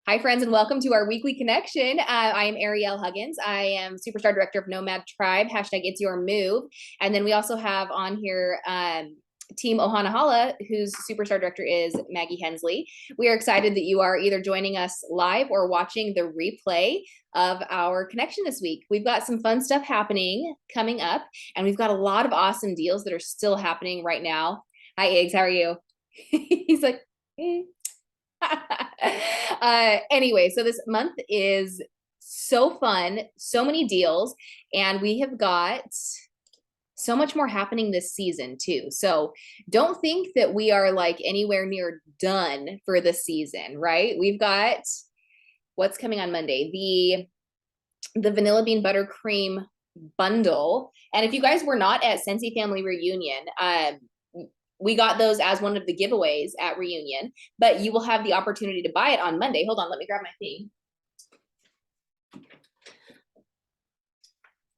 Hi, friends, and welcome to our weekly connection. I am Ariel Huggins. I am Superstar Director of Nomad Tribe, hashtag It's Your Move. And then we also have on here Team Ohanahala, whose Superstar Director is Maggie Hensley. We are excited that you are either joining us live or watching the replay of our connection this week. We've got some fun stuff happening coming up, and we've got a lot of awesome deals that are still happening right now. Hi, Eggs, how are you? He's like, anyway, so this month is so fun, so many deals, and we have got so much more happening this season too. So don't think that we are like anywhere near done for the season, right? We've got what's coming on Monday, the vanilla bean buttercream bundle. And if you guys were not at Scentsy Family Reunion, we got those as one of the giveaways at Reunion, but you will have the opportunity to buy it on Monday. Hold on, let me grab my thing.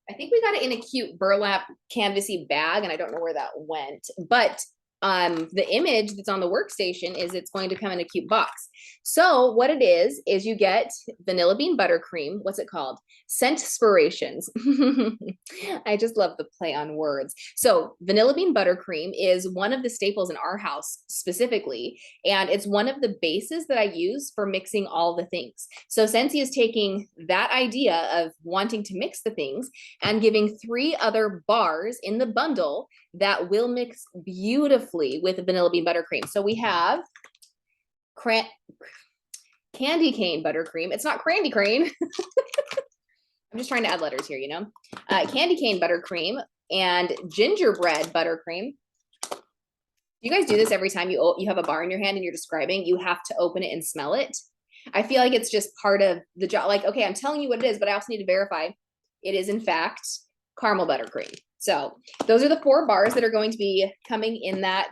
I think we got it in a cute burlap canvasy bag, and I don't know where that went, but the image that's on the workstation is it's going to come in a cute box. So what it is you get vanilla bean buttercream. What's it called? Scentspirations. I just love the play on words. So vanilla bean buttercream is one of the staples in our house specifically, and it's one of the bases that I use for mixing all the things. So Scentsy is taking that idea of wanting to mix the things and giving 3 other bars in the bundle that will mix beautifully with vanilla bean buttercream. So we have candy cane buttercream. It's not crandy crane. I'm just trying to add letters here, you know. Candy cane buttercream and gingerbread buttercream. You guys do this every time you have a bar in your hand and you're describing, you have to open it and smell it. I feel like it's just part of the job. Like, okay, I'm telling you what it is, but I also need to verify it is in fact caramel buttercream. So those are the 4 bars that are going to be coming in that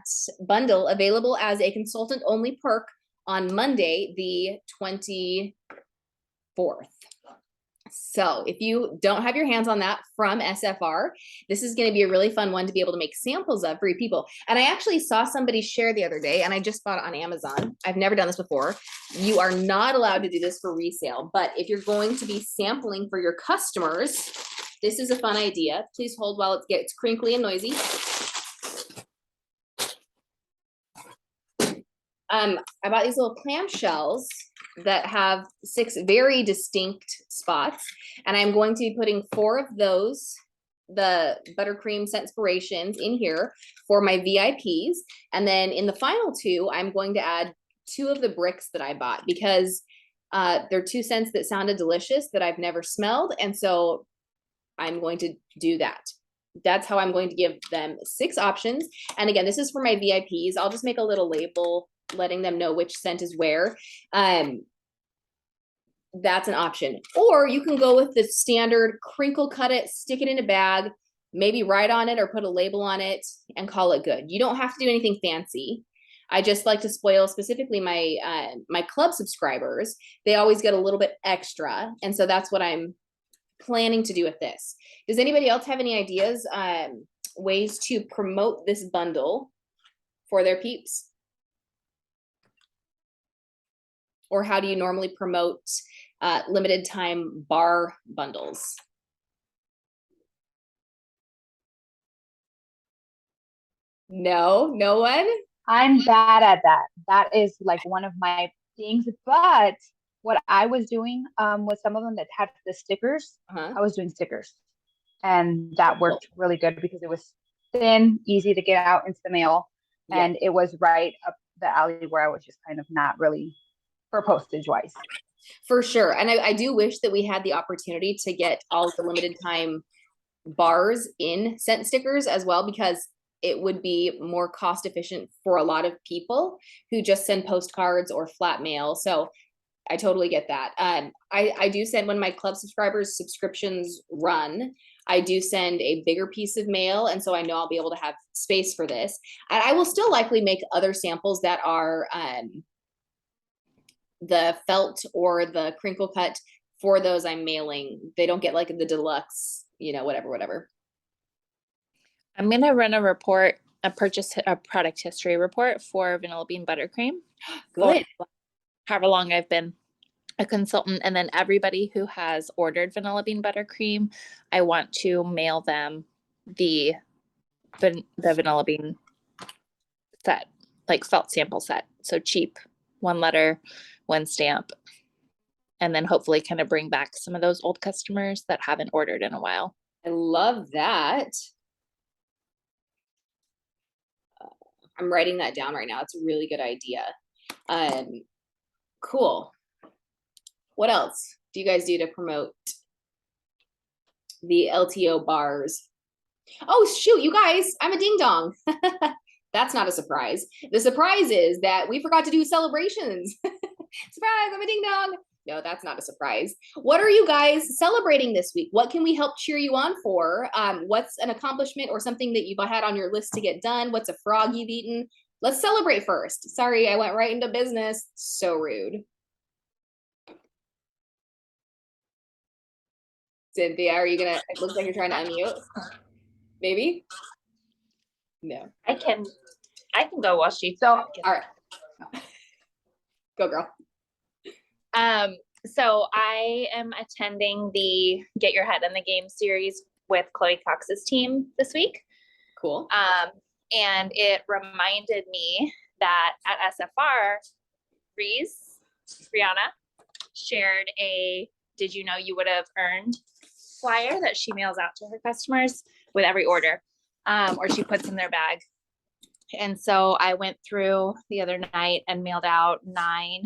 bundle, available as a consultant only perk on Monday, the 24th. So if you don't have your hands on that from SFR, this is going to be a really fun one to be able to make samples of for your people. And I actually saw somebody share the other day, and I just bought it on Amazon. I've never done this before. You are not allowed to do this for resale, but if you're going to be sampling for your customers, this is a fun idea. Please hold while it gets crinkly and noisy. I bought these little clamshells that have 6 very distinct spots, and I'm going to be putting 4 of those, the buttercream Scentspirations, in here for my VIPs, and then in the final 2 I'm going to add 2 of the bricks that I bought because they're 2 scents that sounded delicious that I've never smelled, and so I'm going to do that. That's how I'm going to give them 6 options. And again, this is for my VIPs. I'll just make a little label letting them know which scent is where. That's an option. Or you can go with the standard crinkle cut it, stick it in a bag, maybe write on it or put a label on it and call it good. You don't have to do anything fancy. I just like to spoil specifically my my club subscribers. They always get a little bit extra. And so that's what I'm planning to do with this. Does anybody else have any ideas, ways to promote this bundle for their peeps? Or how do you normally promote limited time bar bundles? No one? I'm bad at that. That is like one of my things. But what I was doing with some of them that had the stickers, I was doing stickers. And that worked really good because it was thin, easy to get out into the mail. Yeah. And it was right up the alley where I was just kind of not really for postage wise. For sure. And I do wish that we had the opportunity to get all the limited time bars in scent stickers as well, because it would be more cost efficient for a lot of people who just send postcards or flat mail. So I totally get that. I do send, when my club subscribers subscriptions run, I do send a bigger piece of mail. And so I know I'll be able to have space for this. And I will still likely make other samples that are the felt or the crinkle cut for those I'm mailing. They don't get like the deluxe, you know, whatever. I'm going to run a report, a product history report for vanilla bean buttercream. Good. However long I've been a consultant, and then everybody who has ordered vanilla bean buttercream, I want to mail them the vanilla bean set, like felt sample set. So cheap, 1 letter, 1 stamp, and then hopefully kind of bring back some of those old customers that haven't ordered in a while. I love that. I'm writing that down right now. It's a really good idea. Cool. What else do you guys do to promote the LTO bars? Oh, shoot, you guys, I'm a ding dong. That's not a surprise. The surprise is that we forgot to do celebrations. Surprise, I'm a ding dong. No, that's not a surprise. What are you guys celebrating this week? What can we help cheer you on for? What's an accomplishment or something that you've had on your list to get done? What's a frog you've eaten? Let's celebrate first. Sorry, I went right into business. So rude. Cynthia, are you gonna, it looks like you're trying to unmute. Maybe? No. I can go while she. So, all right. Go, girl. So I am attending the Get Your Head in the Game series with Chloe Cox's team this week. Cool. And it reminded me that at SFR, Rihanna shared a "Did you know you would have earned" flyer that she mails out to her customers with every order, or she puts in their bag. And so I went through the other night and mailed out 9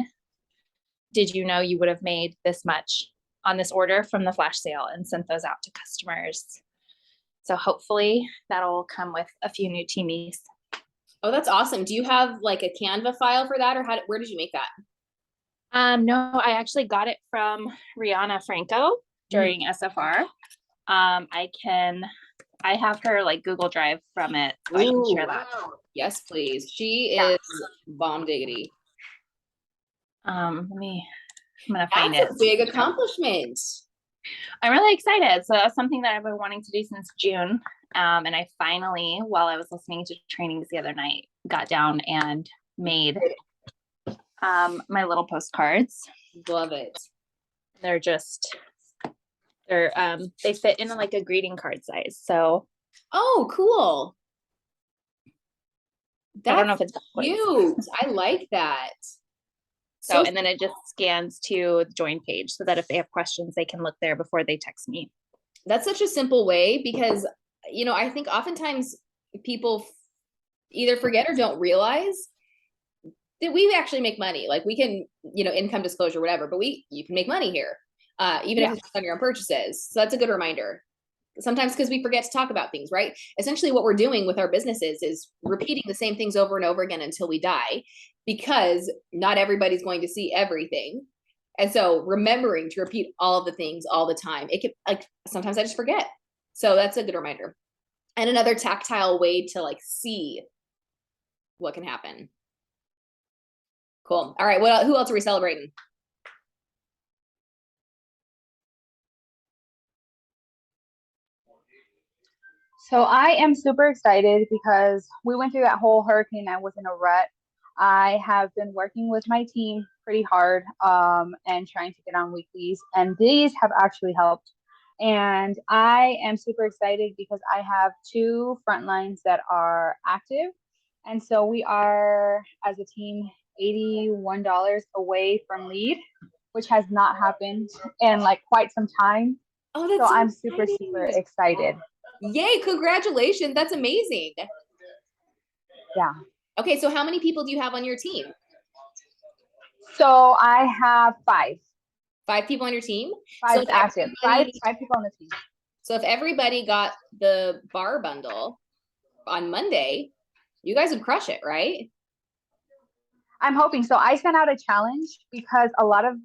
"Did you know you would have made this much on this order" from the flash sale, and sent those out to customers. So hopefully that'll come with a few new teamies. Oh, that's awesome. Do you have like a Canva file for that, or where did you make that? No, I actually got it from Rihanna Franco during SFR. I have her like Google Drive from it. So I can share that. Yes, please. She is bomb diggity. I'm gonna find it. That's a big accomplishment. I'm really excited. So that's something that I've been wanting to do since June. And I finally, while I was listening to trainings the other night, got down and made my little postcards. Love it. They're they fit in like a greeting card size. So oh, cool. That's I don't know if it's cute. I like that. So, and then it just scans to the join page so that if they have questions, they can look there before they text me. That's such a simple way because, you know, I think oftentimes people either forget or don't realize that we actually make money. Like we can, you know, income disclosure, whatever, but you can make money here, even if it's on your own purchases. So that's a good reminder. Sometimes because we forget to talk about things, right? Essentially what we're doing with our businesses is repeating the same things over and over again until we die, because not everybody's going to see everything. And so remembering to repeat all of the things all the time, it can, like, sometimes I just forget. So that's a good reminder. And another tactile way to like see what can happen. Cool. All right. Who else are we celebrating? So I am super excited because we went through that whole hurricane. I was in a rut. I have been working with my team pretty hard and trying to get on weeklies, and these have actually helped. And I am super excited because I have 2 front lines that are active. And so we are, as a team, $81 away from lead, which has not happened in like quite some time. Oh, that's so I'm super excited. Yay, congratulations. That's amazing. Yeah. Okay, so how many people do you have on your team? So I have 5. 5 people on your team? 5 active. 5 people on the team. So if everybody got the bar bundle on Monday, you guys would crush it, right? I'm hoping so. I sent out a challenge because a lot of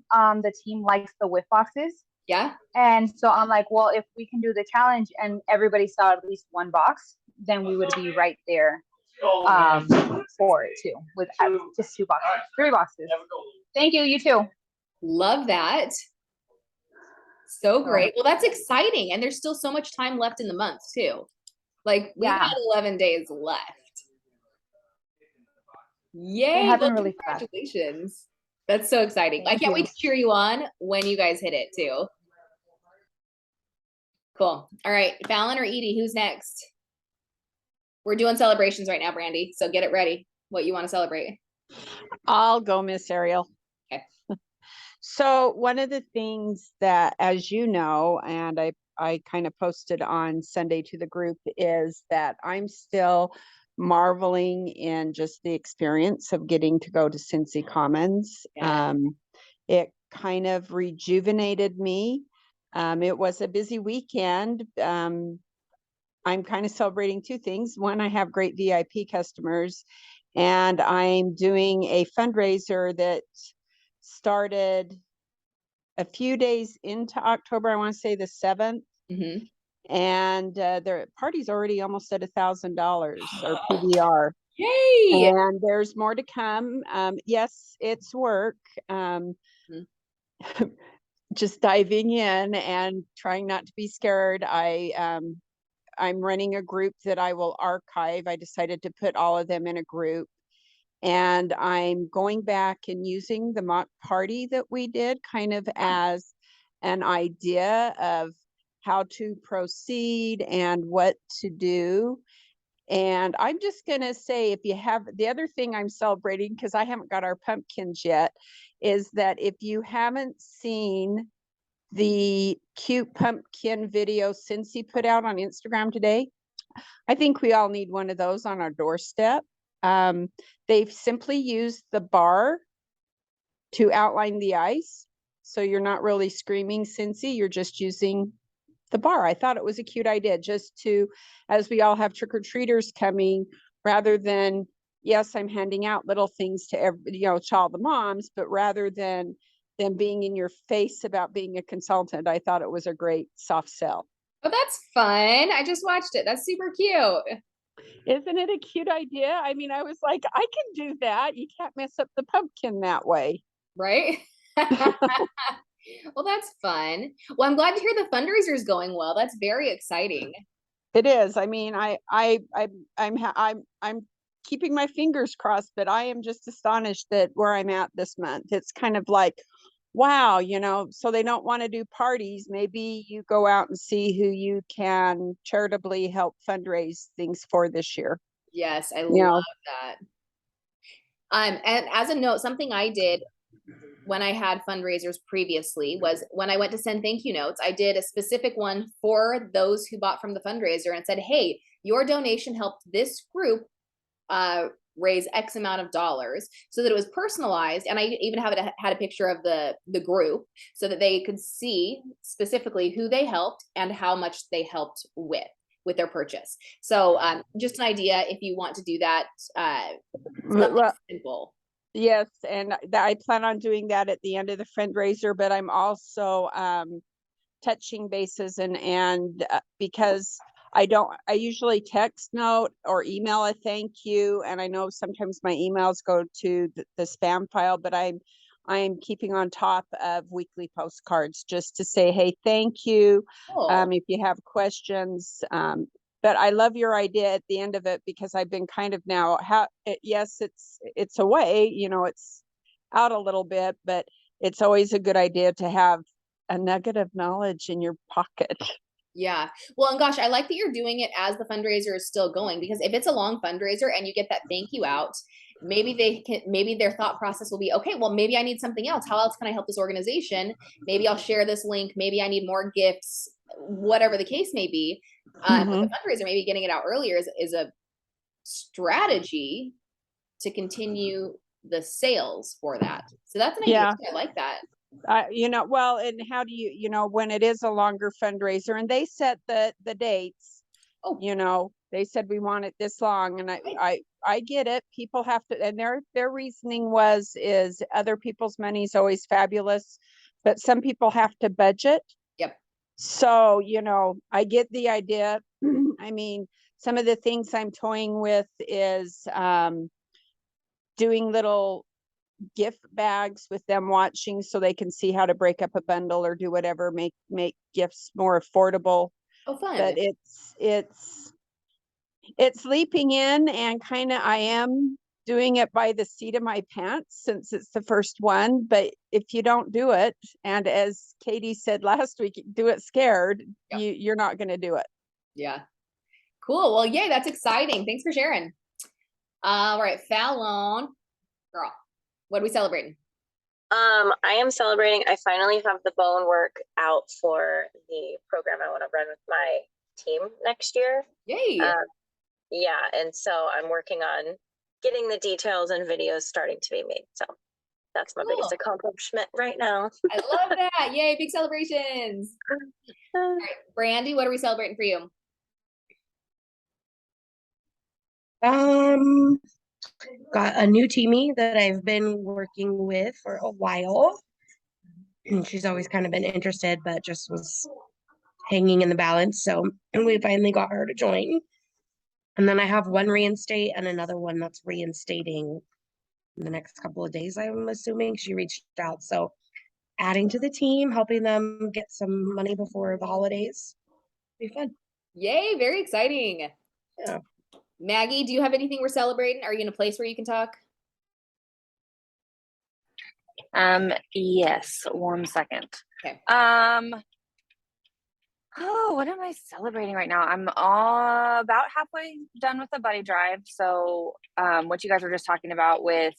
the team likes the whiff boxes. Yeah. And so I'm like, well, if we can do the challenge and everybody saw at least 1 box, then we would be right there for it too, with just 2 boxes, 3 boxes. Thank you. You too. Love that. So great. Well, that's exciting. And there's still so much time left in the month too. Like we've got 11 days left. Yay. It happened really fast. Congratulations. That's so exciting. I Thank can't you. wait to cheer you on when you guys hit it too. Cool. All right, Fallon or Edie, who's next? We're doing celebrations right now, Brandy. So get it ready. What you want to celebrate? I'll go, Miss Ariel. Okay. So one of the things that, as you know, and I kind of posted on Sunday to the group, is that I'm still marveling in just the experience of getting to go to Cincy Commons. Yeah. It kind of rejuvenated me. It was a busy weekend. I'm kind of celebrating two things. One, I have great VIP customers, and I'm doing a fundraiser that started a few days into October. I want to say the 7th. Mm-hmm. And their party's already almost at $1,000 or PBR. Yay! And there's more to come. Yes, it's work. Just diving in and trying not to be scared. I'm running a group that I will archive. I decided to put all of them in a group. And I'm going back and using the mock party that we did kind of as an idea of how to proceed and what to do. And I'm just going to say, if you have, the other thing I'm celebrating, because I haven't got our pumpkins yet, is that if you haven't seen the cute pumpkin video Cincy put out on Instagram today, I think we all need one of those on our doorstep. They've simply used the bar to outline the ice. So you're not really screaming Cincy, you're just using the bar. I thought it was a cute idea, just to, as we all have trick-or-treaters coming, rather than, yes, I'm handing out little things to every, to all the moms, but rather than them being in your face about being a consultant, I thought it was a great soft sell. Oh, that's fun. I just watched it. That's super cute. Isn't it a cute idea? I mean, I was like, I can do that. You can't mess up the pumpkin that way. Right? Well, that's fun. Well, I'm glad to hear the fundraiser is going well. That's very exciting. It is. I mean, I'm keeping my fingers crossed, but I am just astonished that where I'm at this month. It's kind of like, wow, so they don't want to do parties. Maybe you go out and see who you can charitably help fundraise things for this year. Yes, I love that. And as a note, something I did when I had fundraisers previously was when I went to send thank you notes, I did a specific one for those who bought from the fundraiser and said, hey, your donation helped this group raise X amount of dollars, so that it was personalized. And I even had a picture of the group so that they could see specifically who they helped and how much they helped with their purchase. So just an idea if you want to do that, something simple. Yes, and I plan on doing that at the end of the fundraiser, but I'm also touching bases and because I usually text note or email a thank you, and I know sometimes my emails go to the spam file, but I'm keeping on top of weekly postcards just to say, hey, thank you. Cool. If you have questions, but I love your idea at the end of it, because I've been kind of now, yes, it's away, it's out a little bit, but it's always a good idea to have a nugget of knowledge in your pocket. Yeah. Well, and gosh, I like that you're doing it as the fundraiser is still going, because if it's a long fundraiser and you get that thank you out, maybe their thought process will be, okay, well, maybe I need something else. How else can I help this organization? Maybe I'll share this link. Maybe I need more gifts, whatever the case may be. With the fundraiser, maybe getting it out earlier is a strategy to continue the sales for that. So that's an idea. Yeah. I like that. Well, and how do you, when it is a longer fundraiser and they set the dates, they said we want it this long, and I get it. People have to, and their reasoning is other people's money is always fabulous, but some people have to budget. Yep. So, I get the idea. I mean, some of the things I'm toying with is doing little gift bags with them watching, so they can see how to break up a bundle or do whatever, make gifts more affordable. Oh, fun. But it's leaping in, and kind of I am doing it by the seat of my pants since it's the first one. But if you don't do it, and as Katie said last week, do it scared, Yep. you're not going to do it. Yeah. Cool. Well, yay, that's exciting. Thanks for sharing. All right, Fallon, girl, what are we celebrating? I am celebrating. I finally have the bone work out for the program I want to run with my team next year. Yay. Yeah, and so I'm working on getting the details and videos starting to be made. So that's my biggest accomplishment right now. I love that. Yay, big celebrations. All right, Brandy, what are we celebrating for you? Got a new teamie that I've been working with for a while. And she's always kind of been interested, but just was hanging in the balance. So, and we finally got her to join. And then I have one reinstate and another one that's reinstating in the next couple of days, I'm assuming. She reached out. So adding to the team, helping them get some money before the holidays. Be fun. Yay, very exciting. Yeah. Maggie, do you have anything we're celebrating? Are you in a place where you can talk? Yes, 1 second. Okay. Oh, what am I celebrating right now? I'm about halfway done with the buddy drive. So, what you guys were just talking about with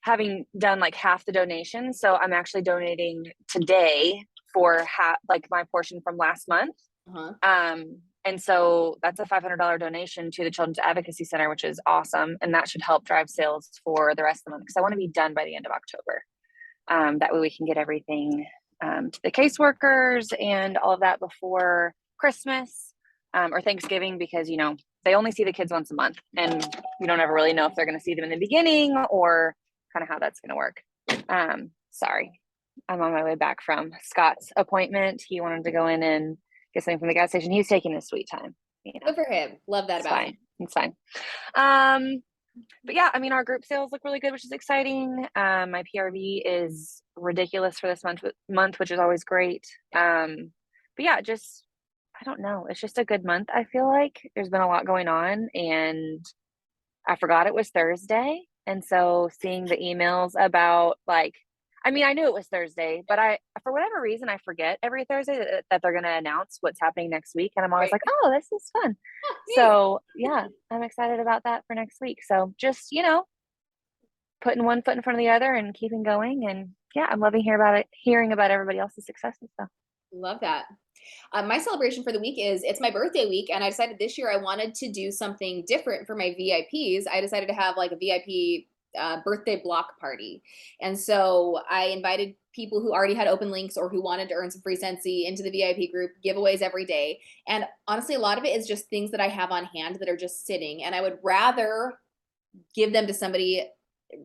having done like half the donation. So I'm actually donating today for like my portion from last month. And so that's a $500 donation to the Children's Advocacy Center, which is awesome. And that should help drive sales for the rest of the month, because I want to be done by the end of October. That way we can get everything to the caseworkers and all of that before Christmas or Thanksgiving, because, you know, they only see the kids once a month and you don't ever really know if they're going to see them in the beginning or kind of how that's going to work. Sorry, I'm on my way back from Scott's appointment. He wanted to go in and get something from the gas station. He's taking his sweet time. You know. Good for him. Love that about him. It's fine. But yeah, I mean, our group sales look really good, which is exciting. My PRV is ridiculous for this month, which is always great. But yeah, just, I don't know. It's just a good month. I feel like there's been a lot going on and I forgot it was Thursday. And so seeing the emails about like, I mean, I knew it was Thursday, but for whatever reason, I forget every Thursday that they're going to announce what's happening next week. And I'm always like, oh, this is fun. So yeah, I'm excited about that for next week. So just, you know, putting one foot in front of the other and keeping going. And yeah, I'm loving hearing about everybody else's successes. So love that. My celebration for the week is it's my birthday week, and I decided this year I wanted to do something different for my VIPs. I decided to have like a VIP birthday block party. And so I invited people who already had open links or who wanted to earn some free Scentsy into the VIP group, giveaways every day. And honestly, a lot of it is just things that I have on hand that are just sitting, and I would rather give them to somebody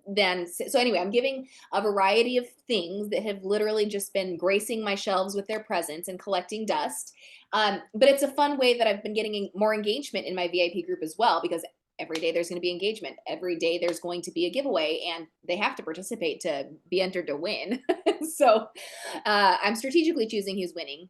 than, so anyway, I'm giving a variety of things that have literally just been gracing my shelves with their presence and collecting dust. But it's a fun way that I've been getting more engagement in my VIP group as well, because every day there's going to be engagement. Every day there's going to be a giveaway, and they have to participate to be entered to win. So I'm strategically choosing who's winning.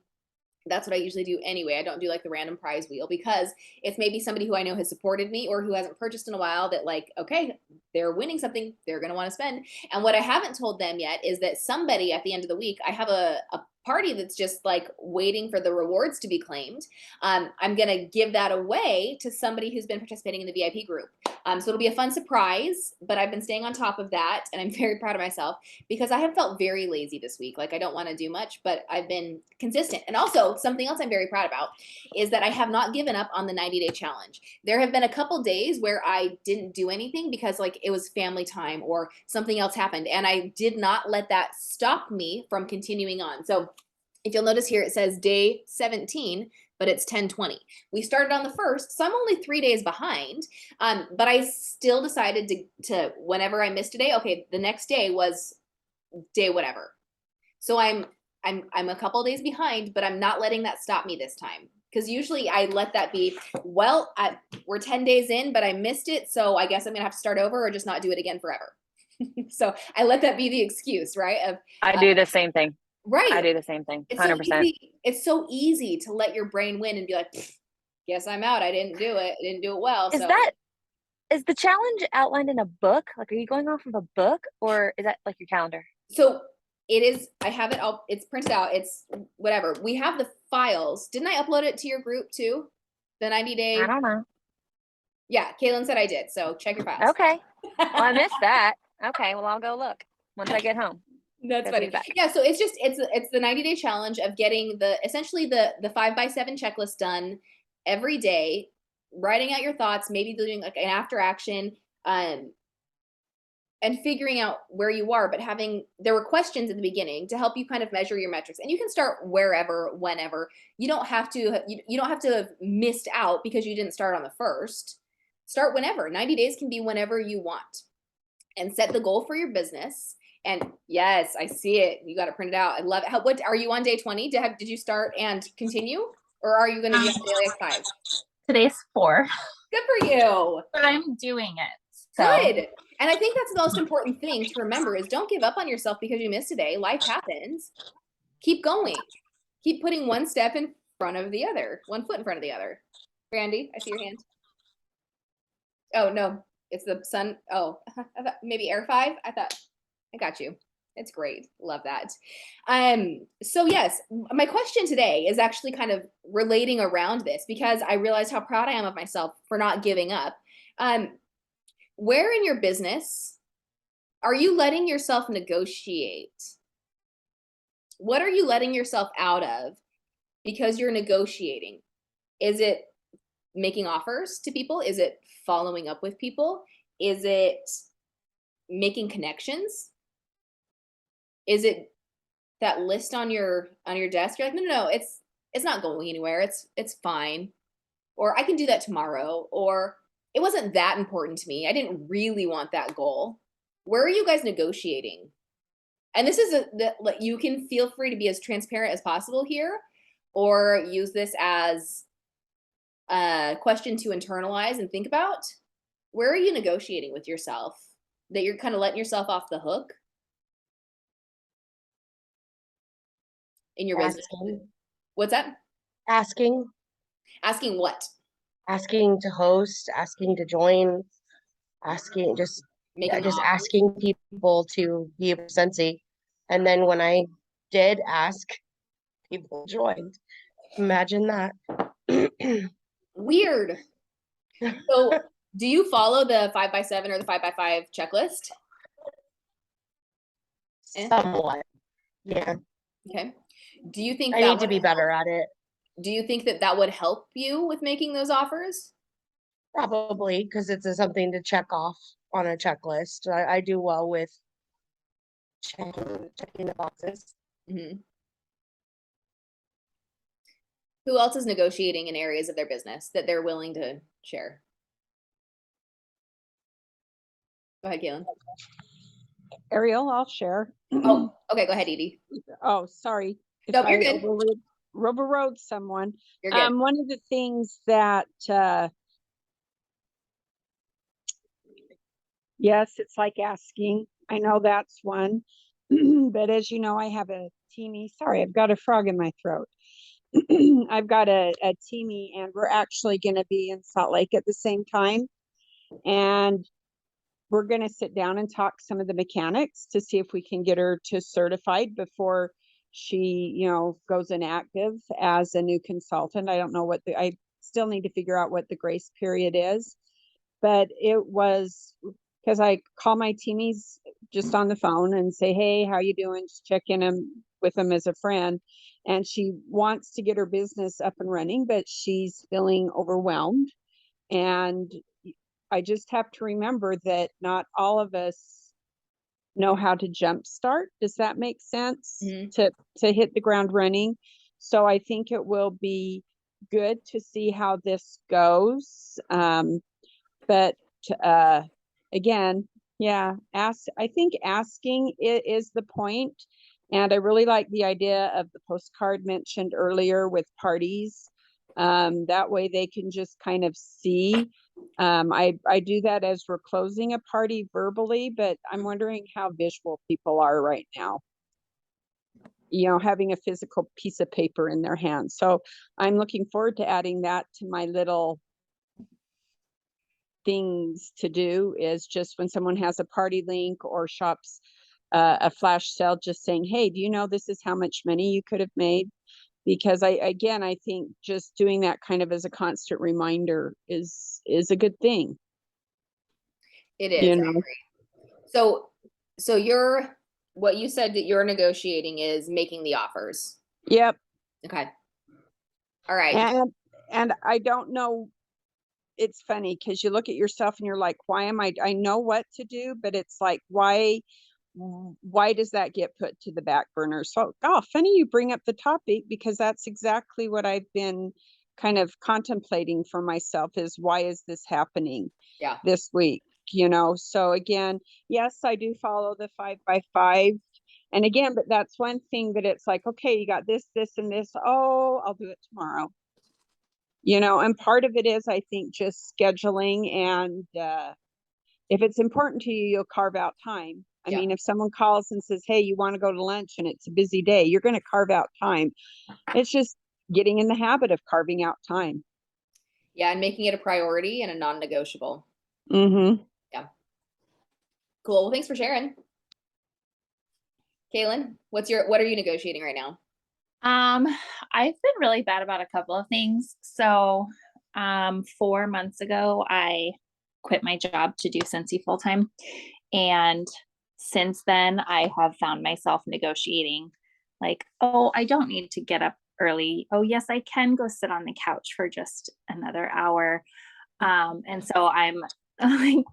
That's what I usually do anyway. I don't do like the random prize wheel, because it's maybe somebody who I know has supported me or who hasn't purchased in a while that like, okay, they're winning something they're going to want to spend. And what I haven't told them yet is that somebody at the end of the week, I have a party that's just like waiting for the rewards to be claimed. I'm going to give that away to somebody who's been participating in the VIP group. So it'll be a fun surprise, but I've been staying on top of that, and I'm very proud of myself because I have felt very lazy this week. Like I don't want to do much, but I've been consistent. And also something else I'm very proud about is that I have not given up on the 90-day challenge. There have been a couple days where I didn't do anything because like it was family time or something else happened, and I did not let that stop me from continuing on. So if you'll notice here, it says day 17, but it's 10/20. We started on the 1st, so I'm only 3 days behind. But I still decided to whenever I missed a day, okay, the next day was day whatever. So I'm a couple days behind, but I'm not letting that stop me this time. Because usually I let that be, well, we're 10 days in, but I missed it, so I guess I'm gonna have to start over or just not do it again forever. So I let that be the excuse, right? I do the same thing. Right. I do the same thing. 100%. It's so easy to let your brain win and be like, guess I'm out. I didn't do it. I didn't do it well. Is is the challenge outlined in a book? Like, are you going off of a book, or is that like your calendar? So it is, I have it all, it's printed out, it's whatever. We have the files. Didn't I upload it to your group too? The 90-day? I don't know. Yeah, Kaylin said I did, so check your files. Okay. Well, I missed that. Okay, well, I'll go look once I get home. That's Go funny. feedback. Yeah, so it's just it's the 90-day challenge of getting essentially the 5x7 checklist done every day, writing out your thoughts, maybe doing like an after action, and figuring out where you are, but there were questions at the beginning to help you kind of measure your metrics. And you can start wherever, whenever. You don't have to have missed out because you didn't start on the first. Start whenever. 90 days can be whenever you want. And set the goal for your business. And yes, I see it. You got it printed out. I love it. What are you on day 20? Did you start and continue? Or are you going to be on day like 5? Today's 4. Good for you. But I'm doing it. So. Good. And I think that's the most important thing to remember is don't give up on yourself because you missed a day. Life happens. Keep going. Keep putting one step in front of the other, one foot in front of the other. Brandy, I see your hand. Oh, no, it's the sun. Oh, I thought maybe Air 5. I got you. It's great. Love that. So yes, my question today is actually kind of relating around this because I realized how proud I am of myself for not giving up. Where in your business are you letting yourself negotiate? What are you letting yourself out of because you're negotiating? Is it making offers to people? Is it following up with people? Is it making connections? Is it that list on your desk? You're like, no, it's not going anywhere. It's fine. Or I can do that tomorrow. Or it wasn't that important to me. I didn't really want that goal. Where are you guys negotiating? And this is you can feel free to be as transparent as possible here, or use this as a question to internalize and think about. Where are you negotiating with yourself that you're kind of letting yourself off the hook in your business? What's that? Asking what? Asking to host, asking to join, asking just asking people to be a Sensi. And then when I did ask, people joined. Imagine that. Weird. So do you follow the 5x7 or the 5x5 checklist? Somewhat. Yeah. Okay. Do you think I need to be better at it? Do you think that would help you with making those offers? Probably, because it's something to check off on a checklist. I do well with checking the boxes. Mm-hmm. Who else is negotiating in areas of their business that they're willing to share? Go ahead, Kaylin. Ariel, I'll share. Oh, okay. Go ahead, Edie. Oh, sorry. Nope, you're good. Overrode someone. You're good. One of the things that, yes, it's like asking. I know that's one. But as you know, I have a teamie. Sorry, I've got a frog in my throat. I've got a teamie, and we're actually going to be in Salt Lake at the same time. And we're going to sit down and talk some of the mechanics to see if we can get her to certified before she, goes inactive as a new consultant. I don't know I still need to figure out what the grace period is, but it was because I call my teamies just on the phone and say, hey, how you doing? Just check in with them as a friend. And she wants to get her business up and running, but she's feeling overwhelmed. And I just have to remember that not all of us know how to jumpstart. Does that make sense? Mm-hmm. To hit the ground running? So I think it will be good to see how this goes. But again, yeah, I think asking is the point. And I really like the idea of the postcard mentioned earlier with parties. That way they can just kind of see. I do that as we're closing a party verbally, but I'm wondering how visual people are right now. Having a physical piece of paper in their hands. So I'm looking forward to adding that to my little things to do is just when someone has a party link or shops a flash sale, just saying, hey, do you know this is how much money you could have made? Because I think just doing that kind of as a constant reminder is a good thing. It is. You I know? agree. So what you said that you're negotiating is making the offers. Yep. Okay. All right. And I don't know. It's funny because you look at yourself and you're like, why am I know what to do, but it's like, why does that get put to the back burner? So, funny you bring up the topic, because that's exactly what I've been kind of contemplating for myself, is why is this happening this week? You know, so again, yes, I do follow the 5x5. And again, but that's one thing that it's like, okay, you got this, this, and this. Oh, I'll do it tomorrow. You know, and part of it is, I think, just scheduling. And if it's important to you, you'll carve out time. I mean, if someone calls and says, hey, you want to go to lunch and it's a busy day, you're going to carve out time. It's just getting in the habit of carving out time. Yeah, and making it a priority and a non-negotiable. Mm-hmm. Yeah. Cool. Well, thanks for sharing. Kaylin, what are you negotiating right now? I've been really bad about a couple of things. So, 4 months ago, I quit my job to do Scentsy full time. And since then, I have found myself negotiating like, oh, I don't need to get up early. Oh, yes, I can go sit on the couch for just another hour. And so I'm like,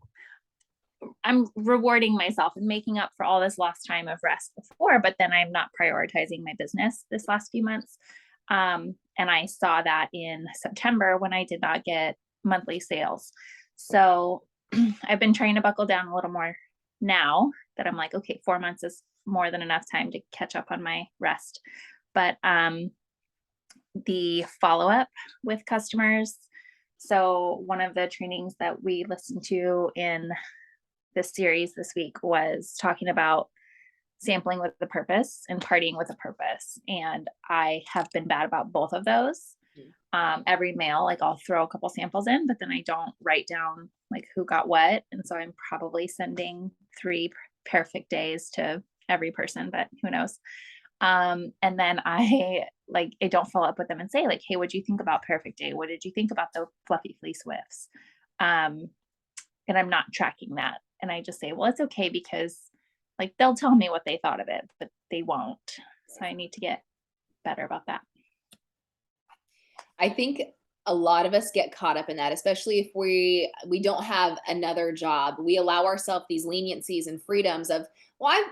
I'm rewarding myself and making up for all this lost time of rest before, but then I'm not prioritizing my business this last few months. And I saw that in September when I did not get monthly sales. So I've been trying to buckle down a little more now that I'm like, okay, 4 months is more than enough time to catch up on my rest. But the follow-up with customers. So one of the trainings that we listened to in this series this week was talking about sampling with a purpose and partying with a purpose. And I have been bad about both of those. Every mail, like I'll throw a couple samples in, but then I don't write down like who got what. And so I'm probably sending 3 perfect days to every person, but who knows? And then I don't follow up with them and say like, hey, what do you think about perfect day? What did you think about the fluffy fleece whiffs? And I'm not tracking that. And I just say, well, it's okay because like they'll tell me what they thought of it, but they won't. So I need to get better about that. I think a lot of us get caught up in that, especially if we don't have another job. We allow ourselves these leniencies and freedoms of, well,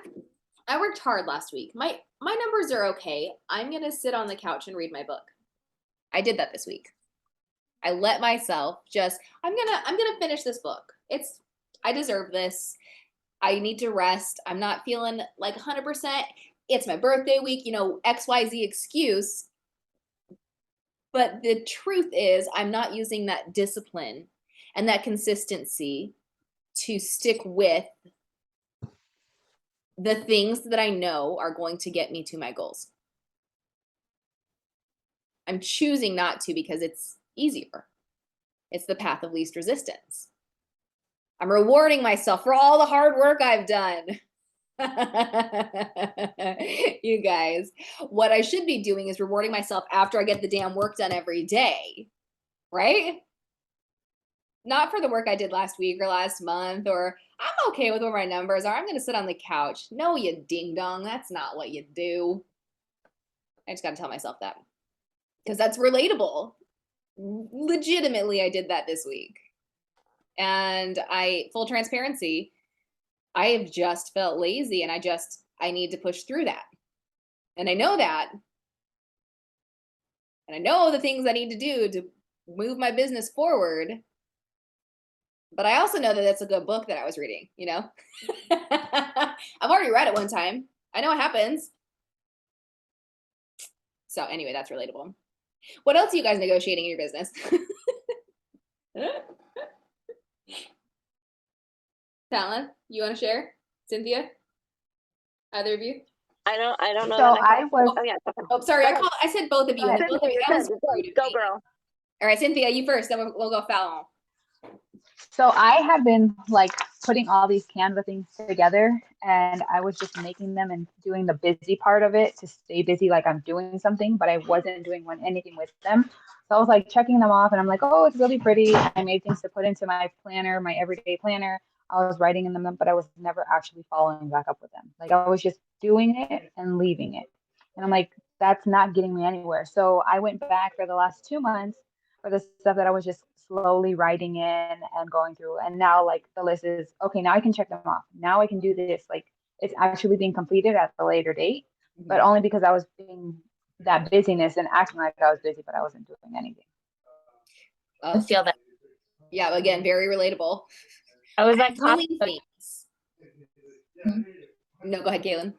I worked hard last week. My numbers are okay. I'm going to sit on the couch and read my book. I did that this week. I let myself just, I'm going to finish this book. I deserve this. I need to rest. I'm not feeling like 100%. It's my birthday week, XYZ excuse. But the truth is, I'm not using that discipline and that consistency to stick with the things that I know are going to get me to my goals. I'm choosing not to because it's easier. It's the path of least resistance. I'm rewarding myself for all the hard work I've done. You guys, what I should be doing is rewarding myself after I get the damn work done every day, right? Not for the work I did last week or last month, or I'm okay with what my numbers are. I'm going to sit on the couch. No, you ding dong. That's not what you do. I just got to tell myself that because that's relatable. Legitimately, I did that this week. And full transparency, I have just felt lazy and I need to push through that. And I know that. And I know the things I need to do to move my business forward. But I also know that that's a good book that I was reading, I've already read it one time. I know what happens. So anyway, that's relatable. What else are you guys negotiating in your business? Talon, you want to share? Cynthia? Either of you? I don't know. So that I was. Oh yeah. Oh, sorry. I said both of you. Go ahead. Both of you. That was rude of Go me. girl. All right, Cynthia, you first. Then we'll go Fallon. So I had been like putting all these Canva things together, and I was just making them and doing the busy part of it to stay busy, like I'm doing something, but I wasn't doing anything with them. So I was like checking them off, and I'm like, oh, it's really pretty. I made things to put into my planner, my everyday planner. I was writing in them, but I was never actually following back up with them. Like I was just doing it and leaving it. And I'm like, that's not getting me anywhere. So I went back for the last 2 months for the stuff that I was just slowly writing in and going through. And now like the list is okay, now I can check them off. Now I can do this. Like it's actually being completed at the later date, but only because I was being that busyness and acting like I was busy, but I wasn't doing anything. I feel that. Yeah, again, very relatable. I was like, Doing things. No, go ahead, Kaylin.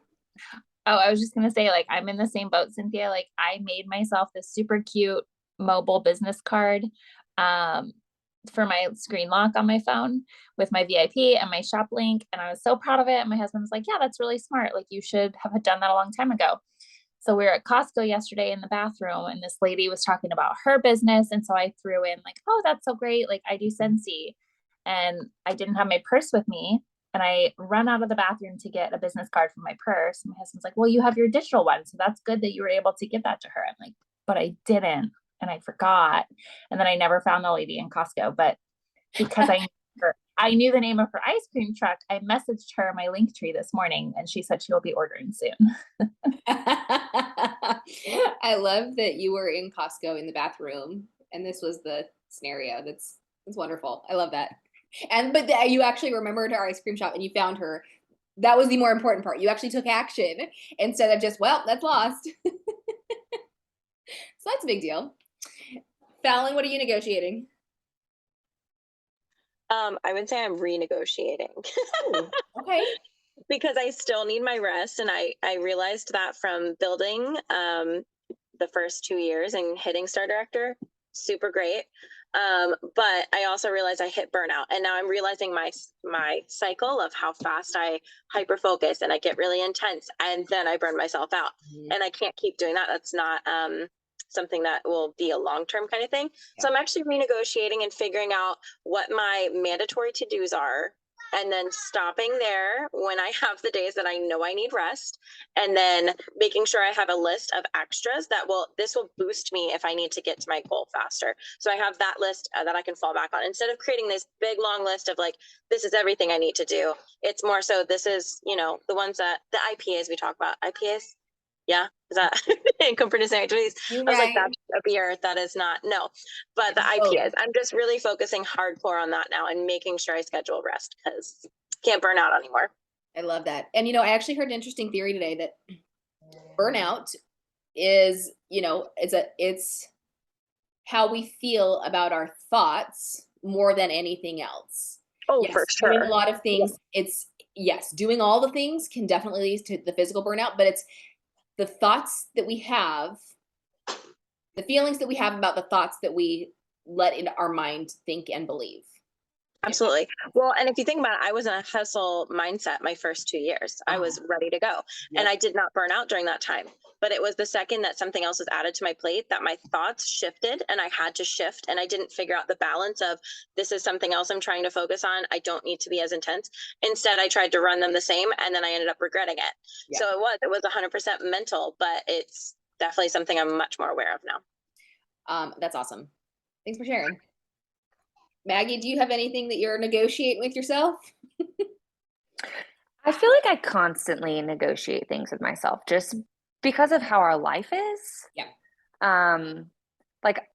oh, I was just gonna say, like, I'm in the same boat, Cynthia. Like, I made myself this super cute mobile business card for my screen lock on my phone with my VIP and my shop link. And I was so proud of it. And my husband was like, yeah, that's really smart. Like, you should have done that a long time ago. So we were at Costco yesterday in the bathroom, and this lady was talking about her business. And so I threw in like, oh, that's so great. Like, I do Scentsy. And I didn't have my purse with me. And I run out of the bathroom to get a business card from my purse. And my husband's like, well, you have your digital one. So that's good that you were able to give that to her. I'm like, but I didn't. And I forgot. And then I never found the lady in Costco. But because I knew the name of her ice cream truck, I messaged her my link tree this morning, and she said she will be ordering soon. I love that you were in Costco in the bathroom, and this was the scenario. That's wonderful. I love that. But you actually remembered her ice cream shop and you found her. That was the more important part. You actually took action instead of just, well, that's lost. So that's a big deal. Fallon, what are you negotiating? I would say I'm renegotiating. Ooh, okay. Because I still need my rest. And I realized that from building the first 2 years and hitting Star Director, super great. But I also realized I hit burnout, and now I'm realizing my cycle of how fast I hyper focus and I get really intense, and then I burn myself out. And I can't keep doing that. That's not something that will be a long-term kind of thing. Yeah. So I'm actually renegotiating and figuring out what my mandatory to-dos are, and then stopping there when I have the days that I know I need rest, and then making sure I have a list of extras this will boost me if I need to get to my goal faster. So I have that list that I can fall back on, instead of creating this big long list of like, this is everything I need to do. It's more so, this is, the ones that the IPAs we talk about. IPAs. Yeah, is that income producing activities? I was like, that's a beer. That is not, no. But the IPAs, I'm just really focusing hardcore on that now and making sure I schedule rest, because can't burn out anymore. I love that. And I actually heard an interesting theory today that burnout is, it's how we feel about our thoughts more than anything else. Oh, yes, for sure. doing a lot of things. Yes, doing all the things can definitely lead to the physical burnout, but it's the thoughts that we have, the feelings that we have about the thoughts that we let in our mind think and believe. Absolutely. Well, and if you think about it, I was in a hustle mindset my first 2 years. I was ready to go. Yep. And I did not burn out during that time. But it was the second that something else was added to my plate that my thoughts shifted, and I had to shift, and I didn't figure out the balance of, this is something else I'm trying to focus on. I don't need to be as intense. Instead, I tried to run them the same, and then I ended up regretting it. Yeah. So it was 100% mental, but it's definitely something I'm much more aware of now. That's awesome. Thanks for sharing. Maggie, do you have anything that you're negotiating with yourself? I feel like I constantly negotiate things with myself just because of how our life is. Yeah. Like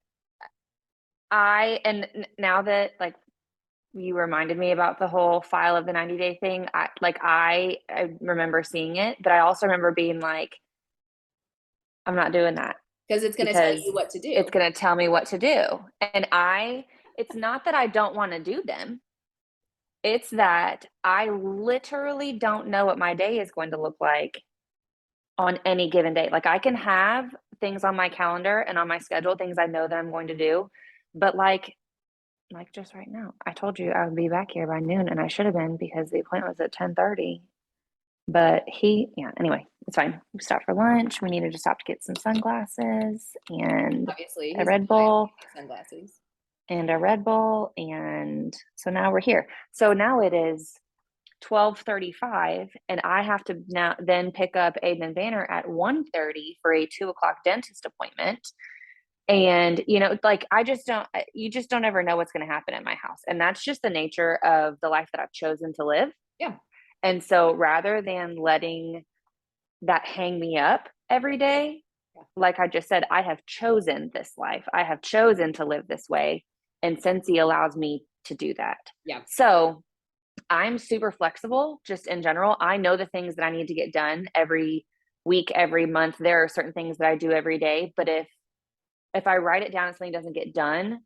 now that like you reminded me about the whole file of the 90-day thing, I remember seeing it, but I also remember being like, I'm not doing that. Because it's going to tell you what to do. It's going to tell me what to do. And it's not that I don't want to do them. It's that I literally don't know what my day is going to look like on any given day. Like, I can have things on my calendar and on my schedule, things I know that I'm going to do. But like just right now, I told you I would be back here by noon, and I should have been, because the appointment was at 10:30. But anyway, it's fine. We stopped for lunch. We needed to stop to get some sunglasses and obviously a Red Bull. Sunglasses. and a Red Bull. And so now we're here. So now it is 12:35 and I have to now then pick up Aiden and Banner at 1:30 for a 2 o'clock dentist appointment. And, you know, like, you just don't ever know what's going to happen at my house. And that's just the nature of the life that I've chosen to live. Yeah. And so rather than letting that hang me up every day, like I just said, I have chosen this life. I have chosen to live this way. And Scentsy allows me to do that. Yeah. So I'm super flexible just in general. I know the things that I need to get done every week, every month. There are certain things that I do every day, but if I write it down and something doesn't get done,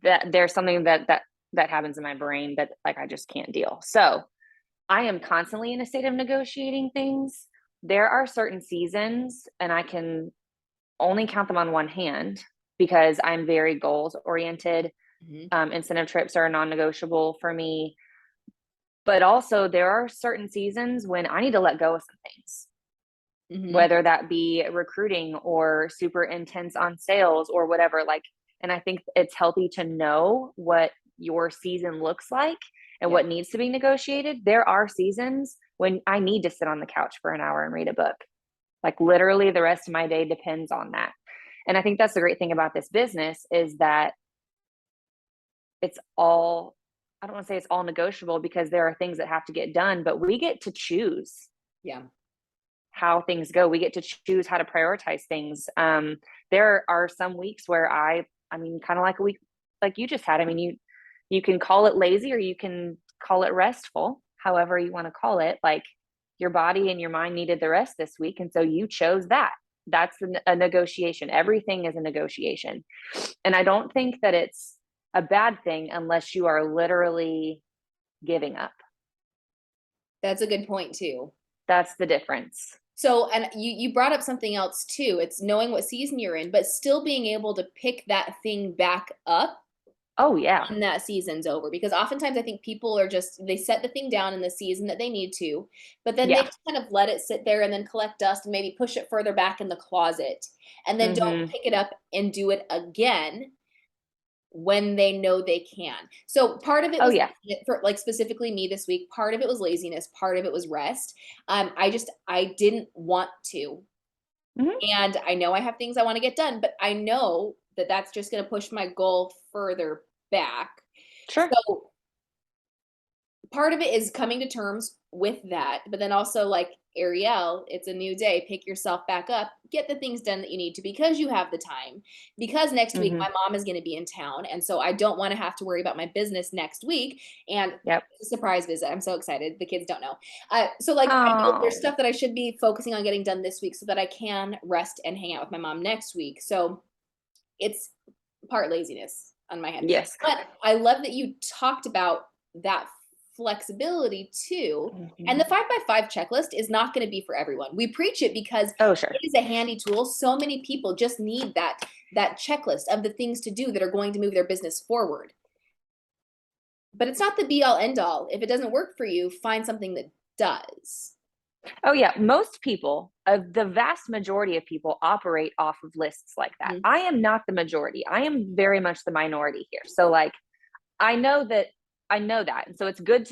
that there's something that happens in my brain that, like, I just can't deal. So I am constantly in a state of negotiating things. There are certain seasons, and I can only count them on one hand because I'm very goals oriented. Incentive trips are non-negotiable for me. But also there are certain seasons when I need to let go of some things. Whether that be recruiting or super intense on sales or whatever, like, and I think it's healthy to know what your season looks like and what needs to be negotiated. There are seasons when I need to sit on the couch for an hour and read a book. Like, literally the rest of my day depends on that. And I think that's the great thing about this business is that it's all, I don't want to say it's all negotiable because there are things that have to get done, but we get to choose. Yeah. How things go. We get to choose how to prioritize things. There are some weeks where I mean, kind of like a week like you just had. I mean, you can call it lazy or you can call it restful, however you want to call it. Like, your body and your mind needed the rest this week. And so you chose that. That's a negotiation. Everything is a negotiation. And I don't think that it's a bad thing unless you are literally giving up. That's a good point too. That's the difference. So, and you brought up something else too. It's knowing what season you're in, but still being able to pick that thing back up. Oh yeah. When that season's over, because oftentimes I think people are they set the thing down in the season that they need to, but then they just kind of let it sit there and then collect dust and maybe push it further back in the closet and then don't pick it up and do it again when they know they can. So part of it was for, like, specifically me this week, part of it was laziness, part of it was rest. I didn't want to. And I know I have things I want to get done, but I know that that's just going to push my goal further back. Sure. So part of it is coming to terms with that, but then also, like, Ariel, it's a new day. Pick yourself back up. Get the things done that you need to because you have the time. Because next week my mom is going to be in town, and so I don't want to have to worry about my business next week. And it's a surprise visit. I'm so excited. The kids don't know. So, like, I know there's stuff that I should be focusing on getting done this week so that I can rest and hang out with my mom next week. So it's part laziness on my end. Yes. But I love that you talked about that flexibility too. And the 5x5 checklist is not going to be for everyone. We preach it because it is a handy tool. So many people just need that checklist of the things to do that are going to move their business forward. But it's not the be all end all. If it doesn't work for you, find something that does. Oh yeah, most people, the vast majority of people operate off of lists like that. I am not the majority. I am very much the minority here. So, like, I know that. And so it's good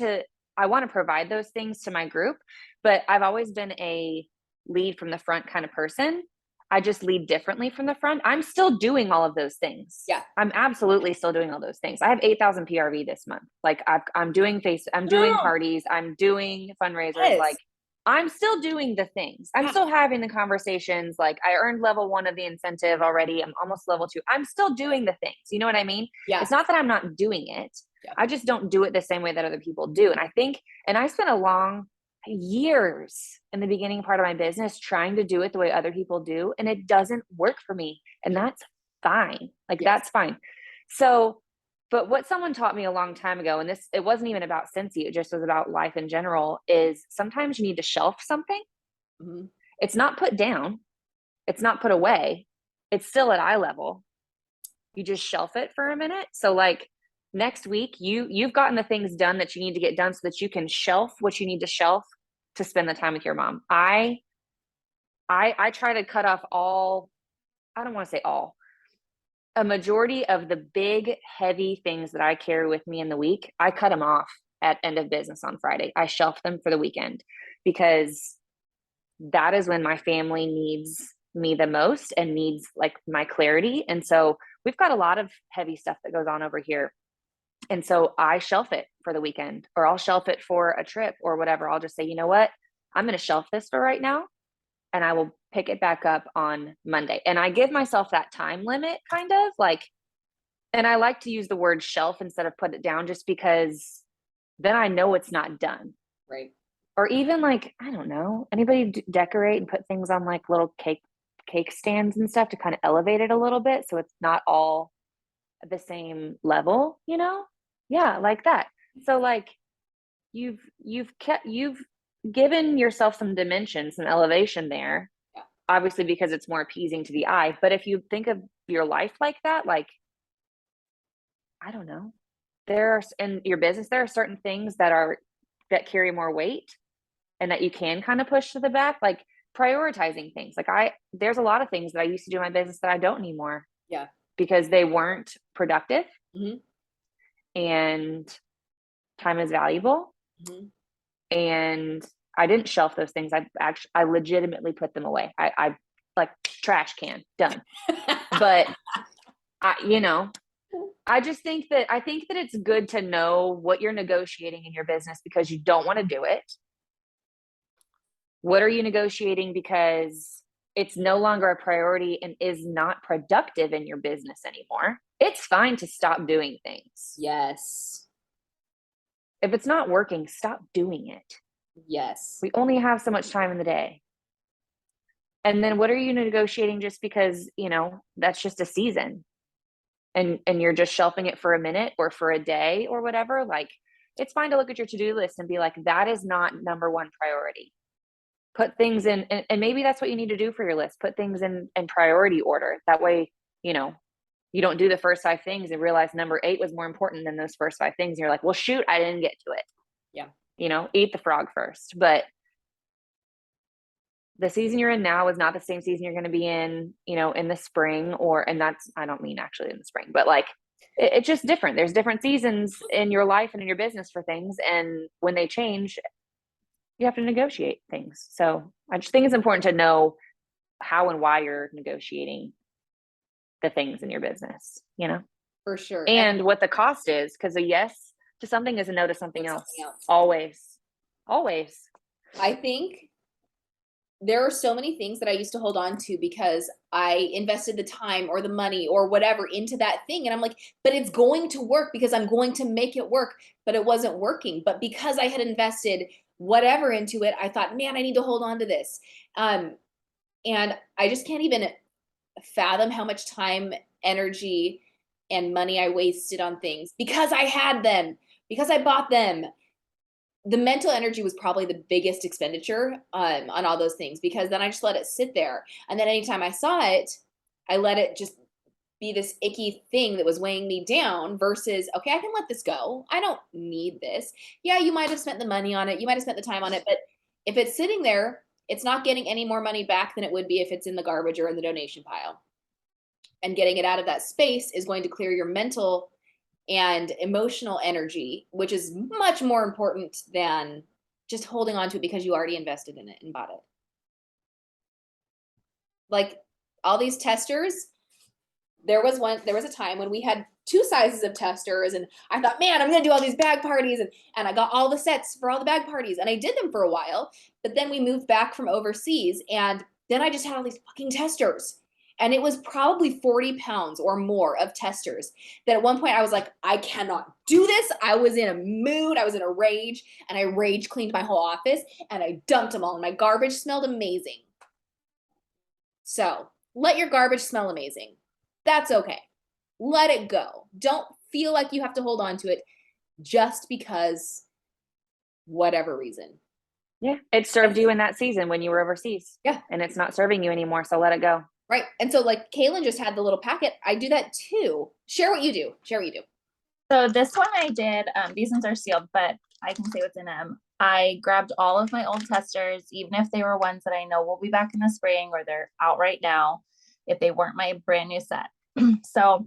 I want to provide those things to my group, but I've always been a lead from the front kind of person. I just lead differently from the front. I'm still doing all of those things. Yeah. I'm absolutely still doing all those things. I have 8,000 PRV this month. Like, I'm doing doing parties. I'm doing fundraisers. Yes. Like, I'm still doing the things. I'm still having the conversations. Like, I earned level 1 of the incentive already. I'm almost level 2. I'm still doing the things. You know what I mean? Yeah. It's not that I'm not doing it. Yeah. I just don't do it the same way that other people do. And I think, and I spent years in the beginning part of my business trying to do it the way other people do. And it doesn't work for me. And that's fine. Like, that's fine. So, but what someone taught me a long time ago, and it wasn't even about Scentsy, it just was about life in general, is sometimes you need to shelf something. It's not put down. It's not put away. It's still at eye level. You just shelf it for a minute. So, like, next week, you've gotten the things done that you need to get done so that you can shelf what you need to shelf to spend the time with your mom. I try to cut off all, I don't want to say all. a majority of the big, heavy things that I carry with me in the week, I cut them off at end of business on Friday. I shelf them for the weekend because that is when my family needs me the most and needs like my clarity. And so we've got a lot of heavy stuff that goes on over here. And so I shelf it for the weekend, or I'll shelf it for a trip or whatever. I'll just say, you know what? I'm going to shelf this for right now, and I will pick it back up on Monday. And I give myself that time limit kind of like, and I like to use the word shelf instead of put it down, just because then I know it's not done. Right. Or even like, I don't know, anybody decorate and put things on like little cake stands and stuff to kind of elevate it a little bit so it's not all at the same level, you know? Yeah, like that. So like you've given yourself some dimension, some elevation there. Yeah. Obviously because it's more appeasing to the eye. But if you think of your life like that, like, I don't know, there's in your business, there are certain things that carry more weight and that you can kind of push to the back, like prioritizing things. Like there's a lot of things that I used to do in my business that I don't anymore. Yeah. Because they weren't productive. Mm-hmm. And time is valuable. Mm-hmm. And I didn't shelf those things. I legitimately put them away. I like trash can, done. But I just think that it's good to know what you're negotiating in your business because you don't want to do it. What are you negotiating because it's no longer a priority and is not productive in your business anymore? It's fine to stop doing things. Yes. If it's not working, stop doing it. Yes. We only have so much time in the day. And then what are you negotiating just because, that's just a season and you're just shelving it for a minute or for a day or whatever? Like, it's fine to look at your to-do list and be like, that is not number one priority. Put things in, and maybe that's what you need to do for your list. Put things in priority order. That way, you don't do the first 5 things and realize number 8 was more important than those first 5 things. And you're like, well, shoot, I didn't get to it. Yeah. Eat the frog first. But the season you're in now is not the same season you're going to be in, in the spring and I don't mean actually in the spring, but like, it's just different. There's different seasons in your life and in your business for things. And when they change, you have to negotiate things. So I just think it's important to know how and why you're negotiating the things in your business, For sure. And what the cost is, because a yes to something is a no to something else. Always. I think there are so many things that I used to hold on to because I invested the time or the money or whatever into that thing. And I'm like, but it's going to work because I'm going to make it work, but it wasn't working. But because I had invested whatever into it, I thought, man, I need to hold on to this. And I just can't even fathom how much time, energy, and money I wasted on things because I had them, because I bought them. The mental energy was probably the biggest expenditure on all those things because then I just let it sit there. And then anytime I saw it, I let it just be this icky thing that was weighing me down versus, okay, I can let this go. I don't need this. Yeah, you might have spent the money on it. You might have spent the time on it. But if it's sitting there, it's not getting any more money back than it would be if it's in the garbage or in the donation pile. And getting it out of that space is going to clear your mental and emotional energy, which is much more important than just holding on to it because you already invested in it and bought it. Like all these testers, there was a time when we had 2 sizes of testers and I thought, man, I'm going to do all these bag parties. And I got all the sets for all the bag parties and I did them for a while, but then we moved back from overseas and then I just had all these fucking testers. And it was probably 40 pounds or more of testers that at one point I was like, I cannot do this. I was in a mood. I was in a rage and I rage cleaned my whole office and I dumped them all and my garbage smelled amazing. So let your garbage smell amazing. That's okay. Let it go. Don't feel like you have to hold on to it just because whatever reason. Yeah. It served you in that season when you were overseas. Yeah. And it's not serving you anymore. So let it go. Right. And so like Kaylin just had the little packet. I do that too. Share what you do. So this one I did, these ones are sealed, but I can say what's in them. I grabbed all of my old testers, even if they were ones that I know will be back in the spring or they're out right now, if they weren't my brand new set. So,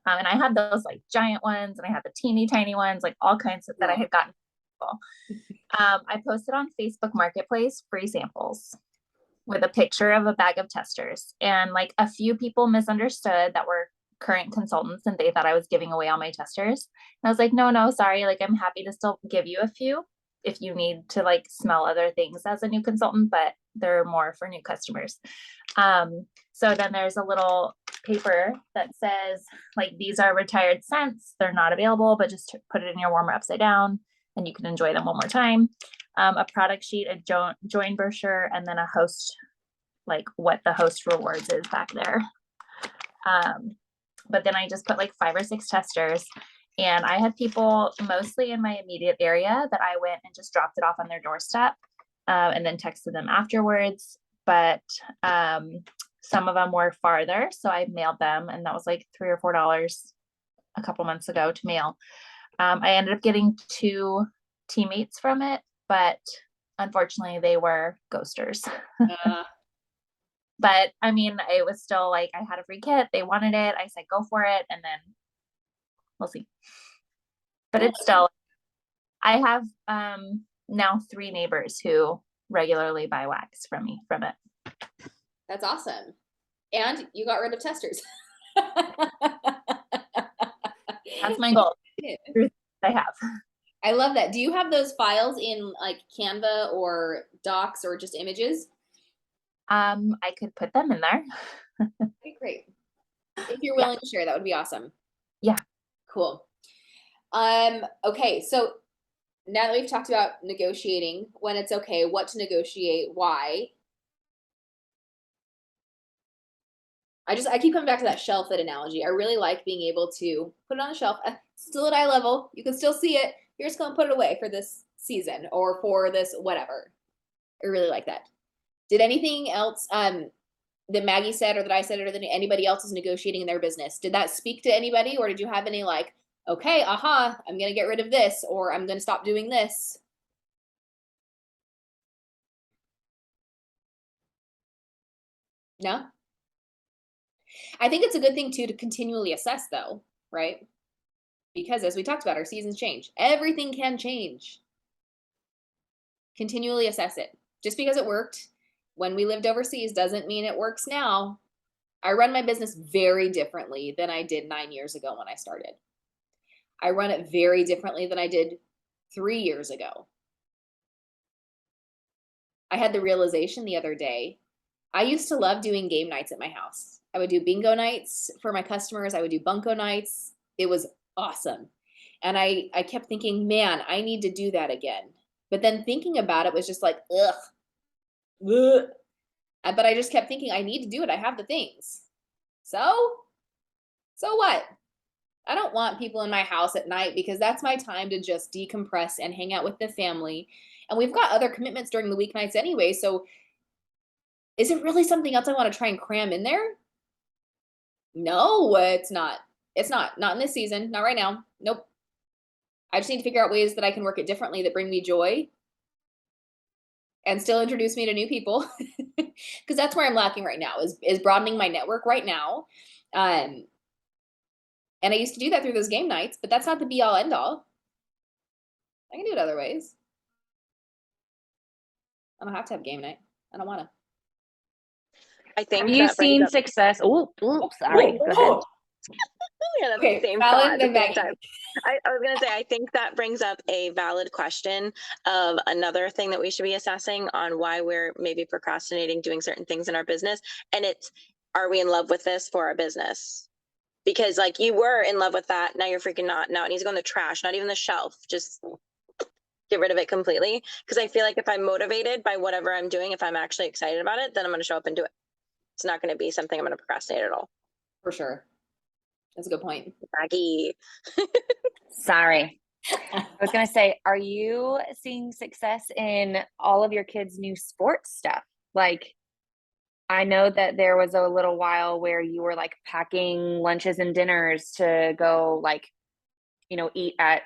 and I had those like giant ones and I had the teeny tiny ones, like all kinds that I had gotten. I posted on Facebook Marketplace free samples with a picture of a bag of testers, and like a few people misunderstood that were current consultants and they thought I was giving away all my testers. And I was like, no, sorry. Like, I'm happy to still give you a few if you need to like smell other things as a new consultant, but they're more for new customers. So then there's a little paper that says like, these are retired scents. They're not available, but just put it in your warmer upside down and you can enjoy them one more time. A product sheet, a join brochure, and then a host, like what the host rewards is back there. But then I just put like 5 or 6 testers, and I had people mostly in my immediate area that I went and just dropped it off on their doorstep, and then texted them afterwards. But some of them were farther, so I mailed them, and that was like $3 or $4 a couple months ago to mail. I ended up getting 2 teammates from it, but unfortunately they were ghosters. But I mean, it was still like, I had a free kit, they wanted it, I said go for it, and then we'll see. But it's still, I have now 3 neighbors who regularly buy wax from me from it. That's awesome. And you got rid of testers. That's my goal. I have. I love that. Do you have those files in like Canva or Docs or just images? I could put them in there. Okay, great. If you're willing to share, that would be awesome. Yeah. Cool. Okay, so now that we've talked about negotiating, when it's okay, what to negotiate, why. I keep coming back to that shelf fit analogy. I really like being able to put it on the shelf, still at eye level. You can still see it. You're just gonna put it away for this season or for this whatever. I really like that. Did anything else that Maggie said or that I said or that anybody else is negotiating in their business, did that speak to anybody, or did you have any like, okay, aha, I'm gonna get rid of this, or I'm gonna stop doing this? No? I think it's a good thing too to continually assess though, right? Because as we talked about, our seasons change. Everything can change. Continually assess it. Just because it worked when we lived overseas doesn't mean it works now. I run my business very differently than I did 9 years ago when I started. I run it very differently than I did 3 years ago. I had the realization the other day, I used to love doing game nights at my house. I would do bingo nights for my customers. I would do bunko nights. It was awesome. And I kept thinking, man, I need to do that again. But then thinking about it was just like, ugh. But I just kept thinking, I need to do it. I have the things. So what? I don't want people in my house at night because that's my time to just decompress and hang out with the family. And we've got other commitments during the weeknights anyway. So is it really something else I want to try and cram in there? No, it's not. It's not. Not in this season. Not right now. Nope. I just need to figure out ways that I can work it differently that bring me joy and still introduce me to new people. Because that's where I'm lacking right now is broadening my network right now. And I used to do that through those game nights, but that's not the be all end all. I can do it other ways. I don't have to have game night. I don't want to. I think Have you seen success? Oh, sorry. Go ahead. Yeah, that's Okay, the same Valid thought at the and same Maggie. time. I was gonna say, I think that brings up a valid question of another thing that we should be assessing on why we're maybe procrastinating doing certain things in our business. And it's, are we in love with this for our business? Because like you were in love with that, now you're freaking not. Now it needs to go in the trash, not even the shelf. Just get rid of it completely. Because I feel like if I'm motivated by whatever I'm doing, if I'm actually excited about it, then I'm gonna show up and do it. It's not gonna be something I'm gonna procrastinate at all. For sure. That's a good point. Maggie. Sorry. I was going to say, are you seeing success in all of your kids' new sports stuff? Like, I know that there was a little while where you were like packing lunches and dinners to go like, eat at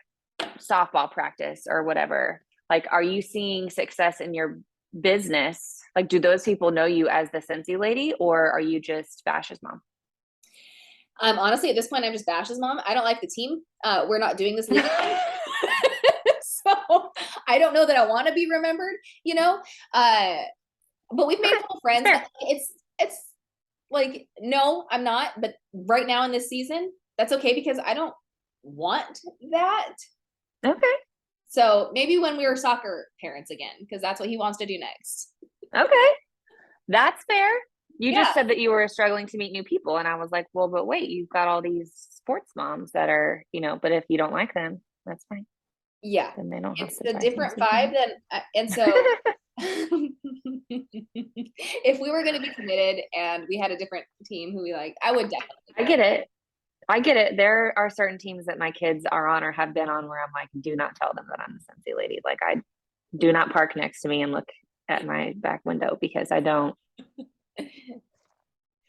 softball practice or whatever. Like, are you seeing success in your business? Like, do those people know you as the Scentsy lady, or are you just Bash's mom? Honestly, at this point, I'm just Bash's mom. I don't like the team. We're not doing this legally. So I don't know that I want to be remembered, you know? But we've made a couple friends. Fair. It's like, no, I'm not. But right now in this season, that's okay because I don't want that. Okay. So maybe when we were soccer parents again, because that's what he wants to do next. Okay. That's fair. You Yeah. just said that you were struggling to meet new people. And I was like, well, but wait, you've got all these sports moms that are, you know, but if you don't like them, that's fine. Yeah. Then they don't have It's to a try different things vibe again. than, and so if we were going to be committed and we had a different team who we like, I would definitely. I get it. I get it. There are certain teams that my kids are on or have been on where I'm like, do not tell them that I'm the Scentsy lady. Like, I do not park next to me and look at my back window because I don't.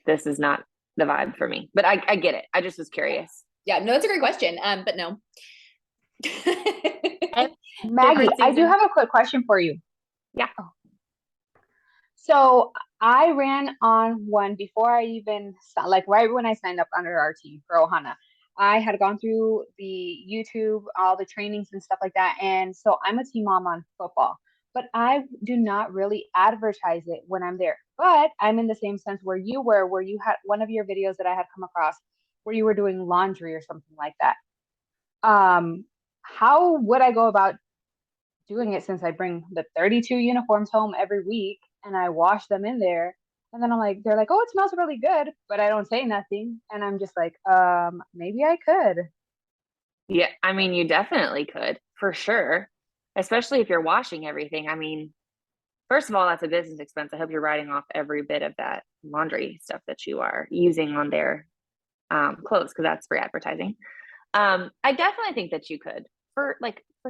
This is not the vibe for me. But I get it. I just was curious. Yeah, no, that's a great question. But no. Maggie, I do have a quick question for you. Yeah. So I ran on one before I even, like right when I signed up under our team for Ohana. I had gone through the YouTube, all the trainings and stuff like that. And so I'm a team mom on football, but I do not really advertise it when I'm there. But I'm in the same sense where you were, where you had one of your videos that I had come across where you were doing laundry or something like that. How would I go about doing it since I bring the 32 uniforms home every week and I wash them in there? And then I'm like, they're like, oh, it smells really good, but I don't say nothing. And I'm just like, maybe I could. Yeah, I mean, you definitely could, for sure. Especially if you're washing everything. I mean, first of all, that's a business expense. I hope you're writing off every bit of that laundry stuff that you are using on their clothes, because that's free advertising. I definitely think that you could, for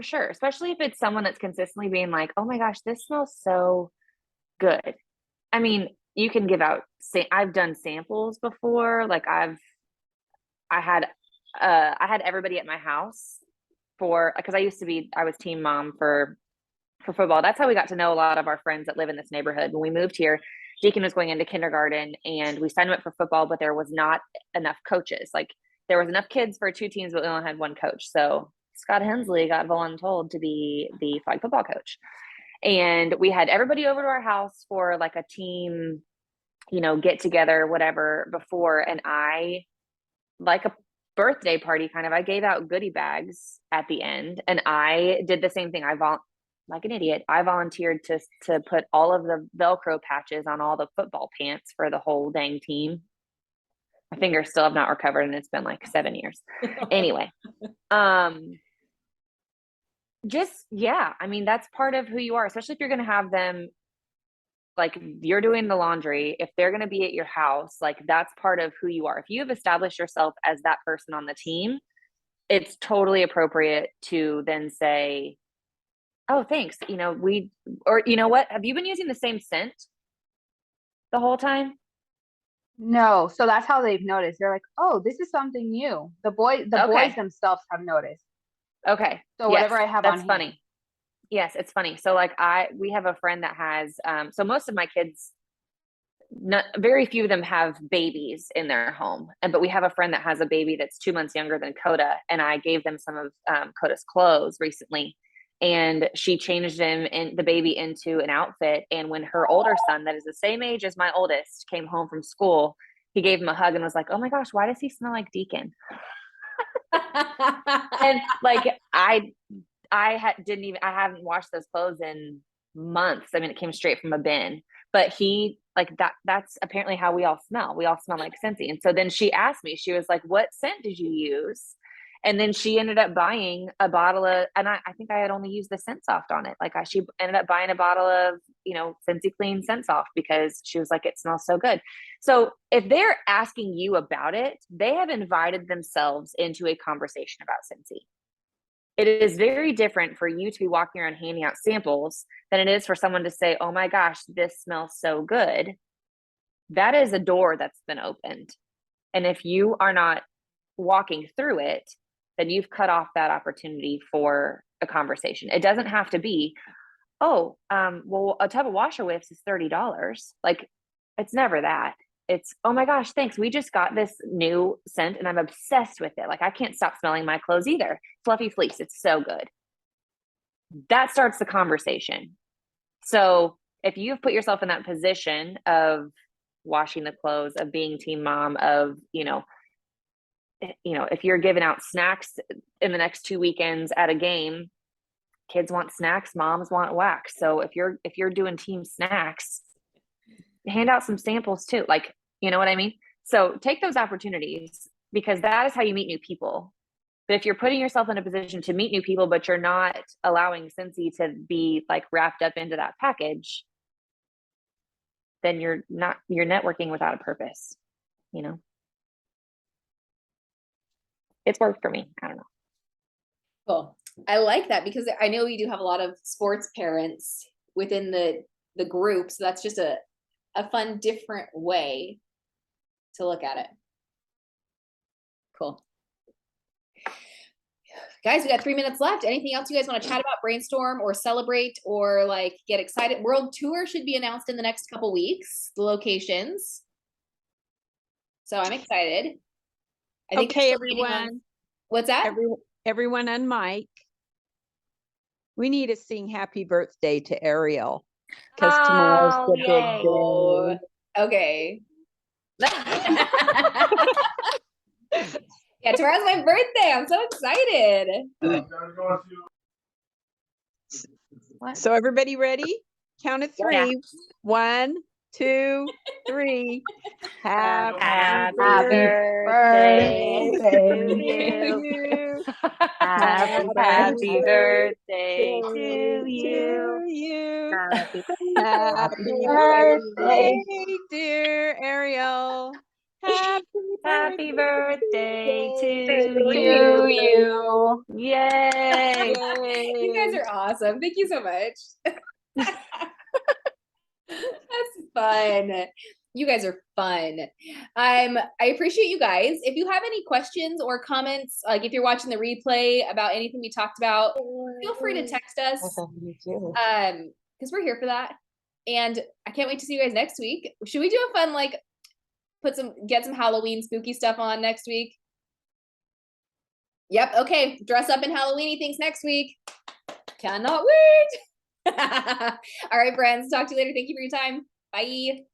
sure, especially if it's someone that's consistently being like, oh my gosh, this smells so good. I mean, you can give out, I've done samples before. Like I had everybody at my house because I was team mom for football. That's how we got to know a lot of our friends that live in this neighborhood. When we moved here, Deacon was going into kindergarten and we signed him up for football, but there was not enough coaches. Like there was enough kids for 2 teams, but we only had 1 coach. So Scott Hensley got voluntold to be the flag football coach. And we had everybody over to our house for like a team, get together, whatever, before. And I, like a birthday party kind of, I gave out goodie bags at the end, and I did the same thing. Like an idiot, I volunteered to put all of the Velcro patches on all the football pants for the whole dang team. My fingers still have not recovered, and it's been like 7 years. Anyway, yeah, I mean, that's part of who you are, especially if you're going to have them, like you're doing the laundry, if they're going to be at your house, like that's part of who you are. If you have established yourself as that person on the team, it's totally appropriate to then say, oh, thanks. Or you know what? Have you been using the same scent the whole time? No, so that's how they've noticed. They're like, oh, this is something new. The boys themselves have noticed. Okay. So whatever I have on that's funny. hand. Yes, it's funny. So like we have a friend that has, so most of my kids, very few of them have babies in their home. But we have a friend that has a baby that's 2 months younger than Coda. And I gave them some of Coda's clothes recently. And she changed the baby into an outfit. And when her older son, that is the same age as my oldest, came home from school, he gave him a hug and was like, oh my gosh, why does he smell like Deacon? And like, I haven't washed those clothes in months. I mean, it came straight from a bin, but he like that's apparently how we all smell. We all smell like Scentsy. And so then she asked me, she was like, what scent did you use? And then she ended up buying a bottle of, and I think I had only used the Scent Soft on it. Like she ended up buying a bottle of, Scentsy Clean Scent Soft because she was like, it smells so good. So if they're asking you about it, they have invited themselves into a conversation about Scentsy. It is very different for you to be walking around handing out samples than it is for someone to say, oh my gosh, this smells so good. That is a door that's been opened. And if you are not walking through it, then you've cut off that opportunity for a conversation. It doesn't have to be, well, a tub of washer whiffs is $30. Like, it's never that. it's, oh my gosh, thanks. We just got this new scent and I'm obsessed with it. Like I can't stop smelling my clothes either. Fluffy Fleece, it's so good. That starts the conversation. So if you've put yourself in that position of washing the clothes, of being team mom, of, if you're giving out snacks in the next 2 weekends at a game, kids want snacks, moms want wax. So if you're doing team snacks, hand out some samples too. Like, you know what I mean? So take those opportunities, because that is how you meet new people. But if you're putting yourself in a position to meet new people, but you're not allowing Scentsy to be like wrapped up into that package, then you're networking without a purpose, It's worked for me. I don't know. Cool. I like that, because I know we do have a lot of sports parents within the group. So that's just a fun, different way to look at it. Cool. Guys, we got 3 minutes left. Anything else you guys want to chat about, brainstorm, or celebrate, or like get excited? World tour should be announced in the next couple weeks, the locations. So I'm excited. I think Okay, everyone. What's that? Everyone on mic. We need to sing happy birthday to Ariel, because tomorrow's the big day. Okay. Yeah, tomorrow's my birthday. I'm so excited. So everybody ready? Count of 3. Yeah. 1, 2, 3. Happy birthday to to you. Happy Happy birthday to to you. Happy Happy birthday. birthday, dear Ariel. Happy birthday to to you. you. Yay. You guys are awesome. Thank you so much. That's fun. You guys are fun. I appreciate you guys. If you have any questions or comments, like if you're watching the replay about anything we talked about, feel free to text us. Because we're here for that. And I can't wait to see you guys next week. Should we do a fun, like, get some Halloween spooky stuff on next week? Yep. Okay. Dress up in Halloweeny things next week. Cannot wait. All right, friends. Talk to you later. Thank you for your time. Bye.